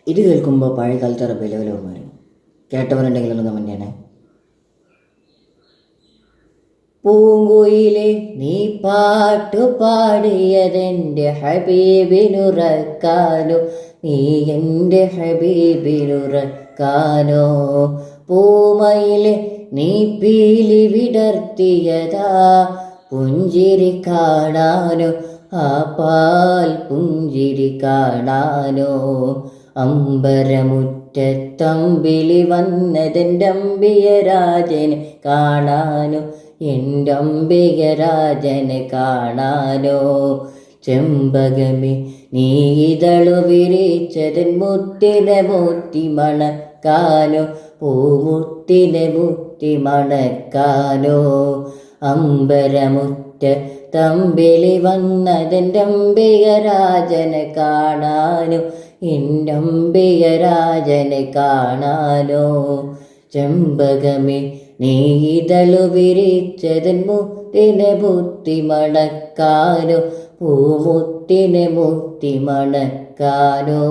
ഇത് കേൾക്കുമ്പോൾ പഴയ കാലത്തെ റബീഉൽ ഓർമ്മ വരും. കേട്ടവരുണ്ടെങ്കിൽ ഒന്ന് കമന്റ് ചെയ്യണേ. പൂങ്കുയിലെ നീ പാട്ടു പാടിയതെൻ്റെ ഹബീബിനുറക്കാനോ, നീ എൻ്റെ ഹബീബിനുറക്കാനോ. പൂമയിലെ നീ പീലി വിടർത്തിയതാ പുഞ്ചിരി കാണാനോ, ആ പാൽ പുഞ്ചിരി കാണാനോ. അമ്പരമുറ്റത്തമ്പിളി വന്നതെൻ്റെ അമ്പിയരാജനെ കാണാനോ, എൻ്റെ അംബികരാജനെ കാണാനോ. ചെമ്പകമേ നീ ഇതളു വിരിച്ചതൻ മുത്തിനെ മുത്തി മണക്കാനോ, പൂമുത്തിനെ മുത്തി മണക്കാനോ. അമ്പരമുറ്റ തമ്പിളി വന്നതെൻ്റെ അംബികരാജനെ കാണാനോ, എൻ്റെ അംബികരാജനെ കാണാനോ. ചെമ്പകമേ നീ ഇതളു വിരിച്ചതൻ മുത്തിനെ മുത്തി മണക്കാനോ, പൂമുത്തിനെ മുത്തി മണക്കാനോ.